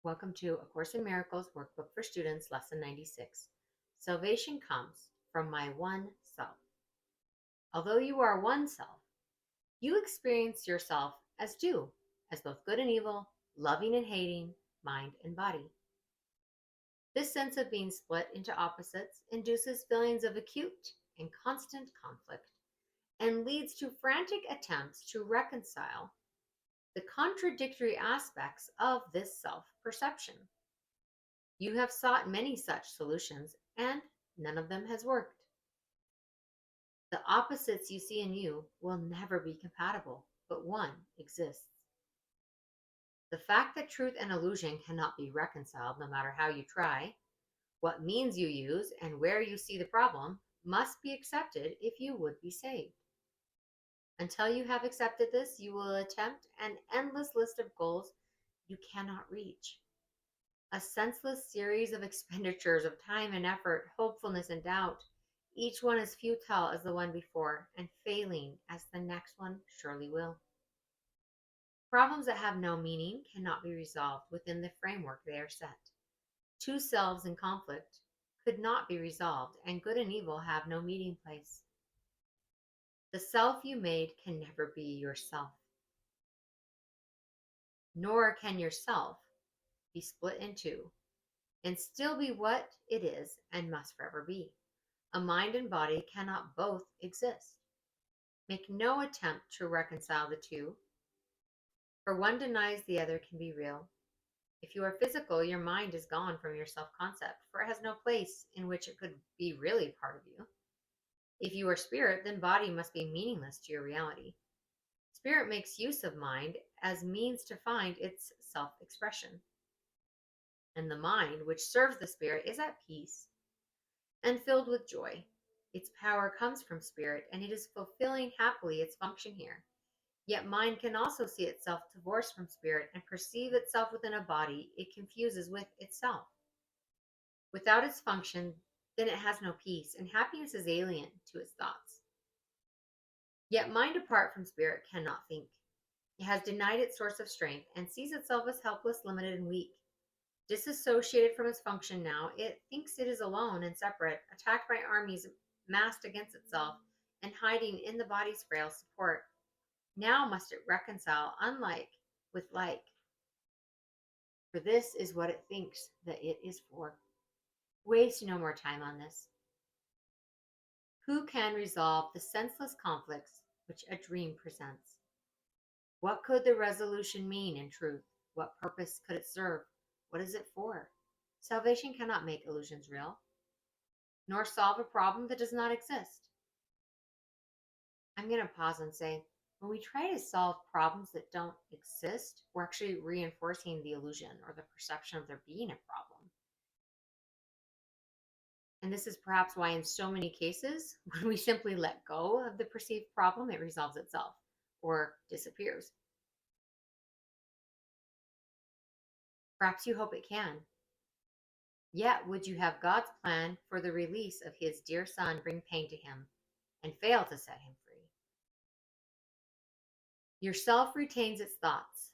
Welcome to A Course in Miracles Workbook for Students, Lesson 96. Salvation comes from my one self. Although you are one self, you experience yourself as two, as both good and evil, loving and hating, mind and body. This sense of being split into opposites induces feelings of acute and constant conflict and leads to frantic attempts to reconcile the contradictory aspects of this self perception. You have sought many such solutions, and none of them has worked. The opposites you see in you will never be compatible, but one exists. The fact that truth and illusion cannot be reconciled no matter how you try, what means you use, and where you see the problem must be accepted if you would be saved. Until you have accepted this, you will attempt an endless list of goals you cannot reach. A senseless series of expenditures of time and effort, hopefulness and doubt, each one as futile as the one before, and failing as the next one surely will. Problems that have no meaning cannot be resolved within the framework they are set. Two selves in conflict could not be resolved, and good and evil have no meeting place. The self you made can never be yourself, nor can yourself be split in two and still be what it is and must forever be. A mind and body cannot both exist. Make no attempt to reconcile the two, for one denies the other can be real. If you are physical, your mind is gone from your self concept, for it has no place in which it could be really part of you. If you are spirit, then body must be meaningless to your reality. Spirit makes use of mind as means to find its self expression. And the mind, which serves the spirit, is at peace and filled with joy. Its power comes from spirit, and it is fulfilling happily its function here. Yet mind can also see itself divorced from spirit and perceive itself within a body it confuses with itself. Without its function, then it has no peace, and happiness is alien to its thoughts. Yet mind apart from spirit cannot think. It has denied its source of strength and sees itself as helpless, limited, and weak. Disassociated from its function now, it thinks it is alone and separate, attacked by armies massed against itself, and hiding in the body's frail support. Now must it reconcile unlike with like, for this is what it thinks that it is for. Waste no more time on this. Who can resolve the senseless conflicts which a dream presents? What could the resolution mean in truth? What purpose could it serve? What is it for? Salvation cannot make illusions real, nor solve a problem that does not exist. I'm going to pause and say, when we try to solve problems that don't exist, we're actually reinforcing the illusion or the perception of there being a problem. And this is perhaps why, in so many cases, when we simply let go of the perceived problem, it resolves itself or disappears. Perhaps you hope it can. Yet, would you have God's plan for the release of his dear son bring pain to him and fail to set him free? Yourself retains its thoughts,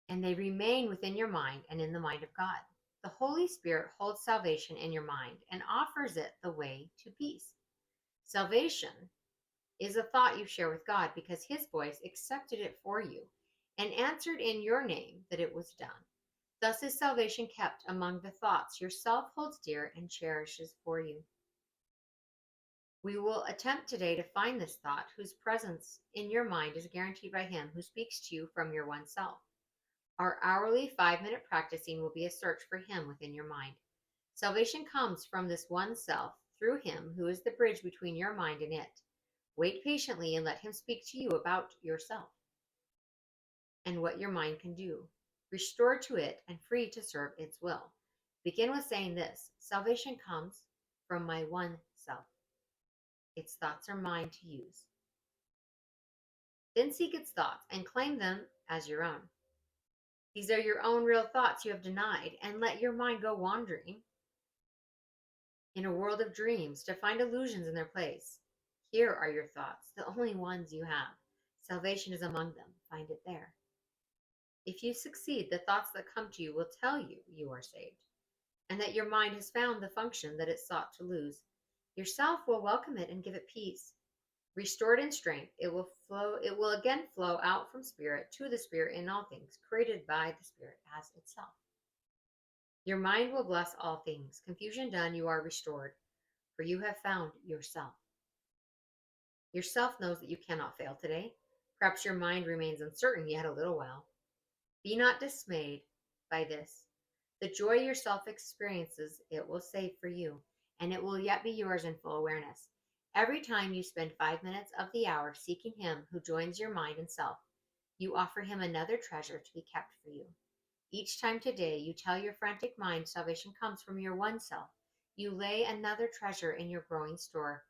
and they remain within your mind and in the mind of God. The Holy Spirit holds salvation in your mind and offers it the way to peace. Salvation is a thought you share with God because his voice accepted it for you and answered in your name that it was done. Thus is salvation kept among the thoughts yourself holds dear and cherishes for you. We will attempt today to find this thought whose presence in your mind is guaranteed by him who speaks to you from your one self. Our hourly 5-minute practicing will be a search for him within your mind. Salvation comes from this one self through him who is the bridge between your mind and it. Wait patiently and let him speak to you about yourself and what your mind can do. Restored to it and free to serve its will. Begin with saying this: salvation comes from my one self. Its thoughts are mine to use. Then seek its thoughts and claim them as your own. These are your own real thoughts you have denied, and let your mind go wandering in a world of dreams to find illusions in their place. Here are your thoughts, the only ones you have. Salvation is among them. Find it there. If you succeed, the thoughts that come to you will tell you you are saved and that your mind has found the function that it sought to lose. Yourself will welcome it and give it peace. Restored in strength, it will again flow out from spirit to the spirit in all things, created by the spirit as itself. Your mind will bless all things. Confusion done, you are restored, for you have found yourself. Yourself knows that you cannot fail today. Perhaps your mind remains uncertain yet a little while. Be not dismayed by this. The joy yourself experiences, it will save for you, and it will yet be yours in full awareness. Every time you spend 5 minutes of the hour seeking Him who joins your mind and self, you offer Him another treasure to be kept for you. Each time today you tell your frantic mind salvation comes from your one self, you lay another treasure in your growing store,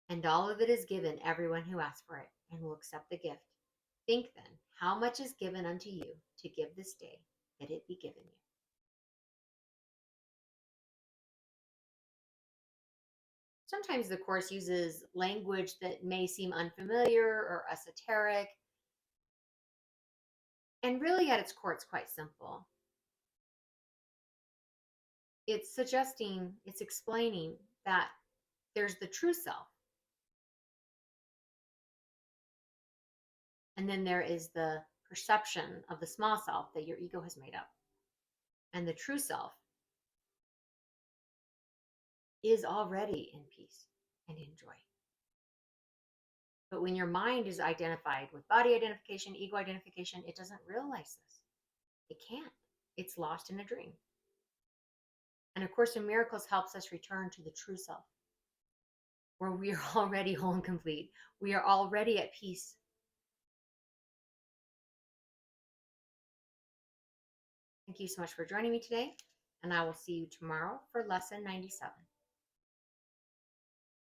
and all of it is given everyone who asks for it and will accept the gift. Think then, how much is given unto you to give this day that it be given you. Sometimes the Course uses language that may seem unfamiliar or esoteric, and really at its core, it's quite simple. It's explaining that there's the true self, and then there is the perception of the small self that your ego has made up. And the true self is already in peace and in joy. But when your mind is identified with body identification, ego identification, it doesn't realize this. It can't. It's lost in a dream. And A Course in Miracles helps us return to the true self, where we are already whole and complete. We are already at peace. Thank you so much for joining me today, and I will see you tomorrow for lesson 97.